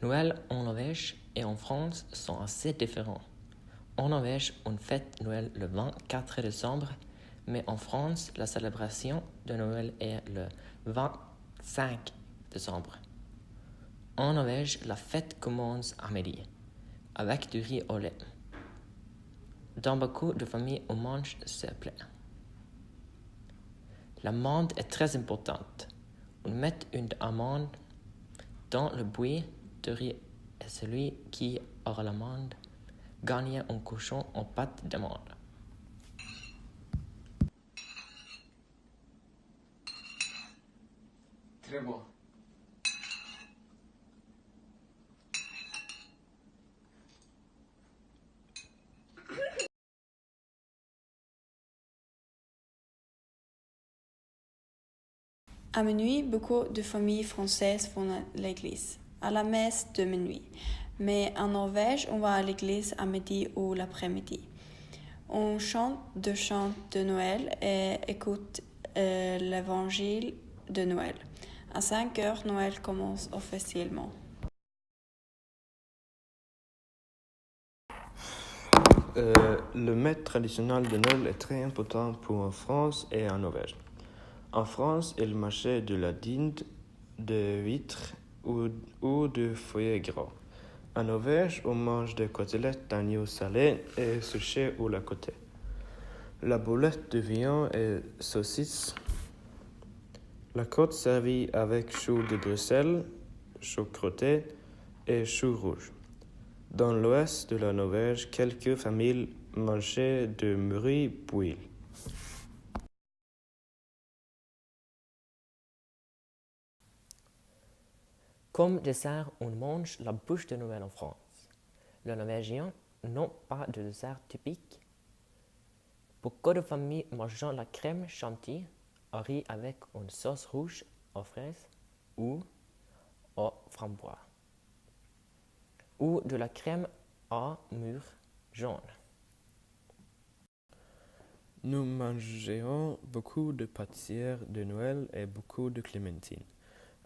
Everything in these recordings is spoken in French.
Noël en Norvège et en France sont assez différents. En Norvège, on fête Noël le 24 décembre, mais en France, la célébration de Noël est le 25 décembre. En Norvège, la fête commence à midi, avec du riz au lait. Dans beaucoup de familles, on mange ce plat. L'amande est très importante. On met une amande dans le bouillie de riz et celui qui aura l'amande gagne un cochon en pâte d'amande. Très bon. À minuit, beaucoup de familles françaises vont à l'église, à la messe de minuit. Mais en Norvège, on va à l'église à midi ou l'après-midi. On chante de chants de Noël et écoute l'évangile de Noël. À 5 heures, Noël commence officiellement. Le mets traditionnel de Noël est très important pour en France et en Norvège. En France, il marchait de la dinde, de huîtres ou de feuilles gras. En Norvège, on mange des côtelettes d'agneau salé et séchées ou la côté. La boulette de viande et saucisse. La côte servie avec choux de Bruxelles, choux crotté et choux rouges. Dans l'ouest de la Norvège, quelques familles mangeaient de mûri bouilli. Comme dessert, on mange la bûche de Noël en France. Les Norvégiens n'ont pas de dessert typique. Beaucoup de familles mangent la crème chantilly au riz avec une sauce rouge aux fraises ou aux framboises, ou de la crème à mûre jaune. Nous mangeons beaucoup de pâtissières de Noël et beaucoup de clémentines.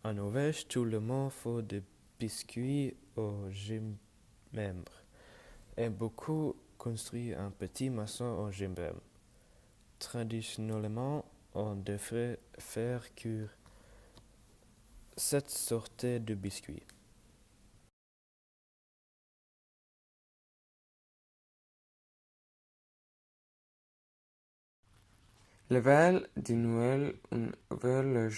En Norvège, tout le monde fait des biscuits au gingembre et beaucoup construisent un petit maçon au gingembre. Traditionnellement, on devrait faire cuire cette sorte de biscuits. Le veille de Noël, on ouvre le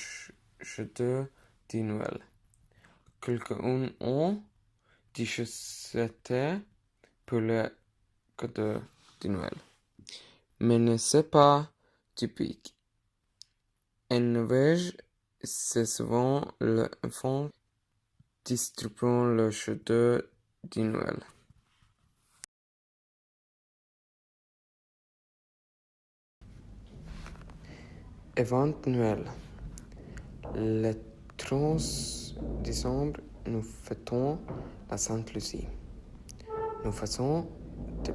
château de Noël. Quelqu'un ont des chaussettes pour le cadeau de Noël. Mais ne c'est pas typique. En Norvège, c'est souvent l'enfant distribuant le château de Noël. Avant Noël, le 30 décembre, nous fêtons la Sainte Lucie. Nous faisons des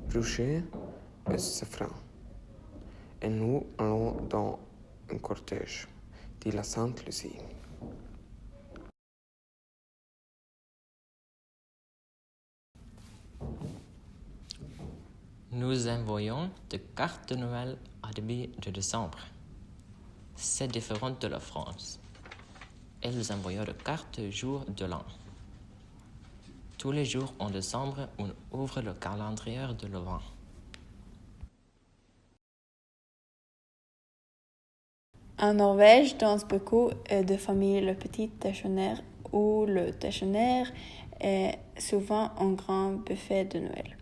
bûchers au safran et nous allons dans un cortège de la Sainte Lucie. Nous envoyons des cartes de Noël à début de décembre. C'est différent de la France. Elles envoient des cartes au jour de l'an. Tous les jours en décembre, on ouvre le calendrier de l'Avent. En Norvège, dans beaucoup de familles, le petit déjeuner ou le déjeuner est souvent un grand buffet de Noël.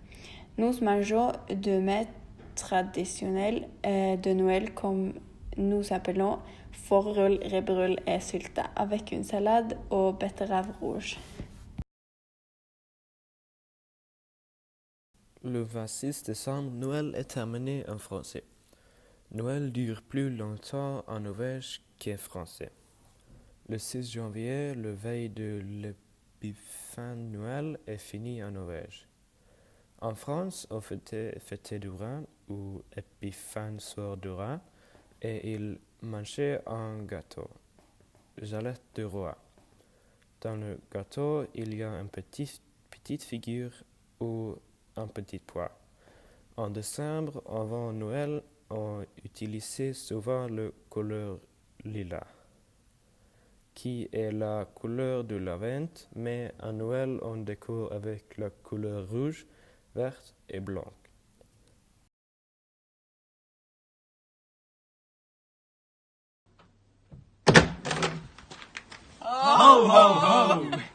Nous mangeons de mets traditionnels de Noël comme nous appelons forrull, ribberull et sylta avec une salade aux betteraves rouges. Le 26 décembre, Noël est terminé en français. Noël dure plus longtemps en Norvège qu'en français. Le 6 janvier, le veille de l'Épiphan Noël est fini en Norvège. En France, on fêtait du rhin ou Épiphan soir du rhin et il mangeait un gâteau, galette de roi. Dans le gâteau, il y a une petite figure ou un petit pois. En décembre, avant Noël, on utilisait souvent la couleur lilas, qui est la couleur de l'Avent, mais à Noël, on décore avec la couleur rouge, verte et blanc. Ho, ho, ho!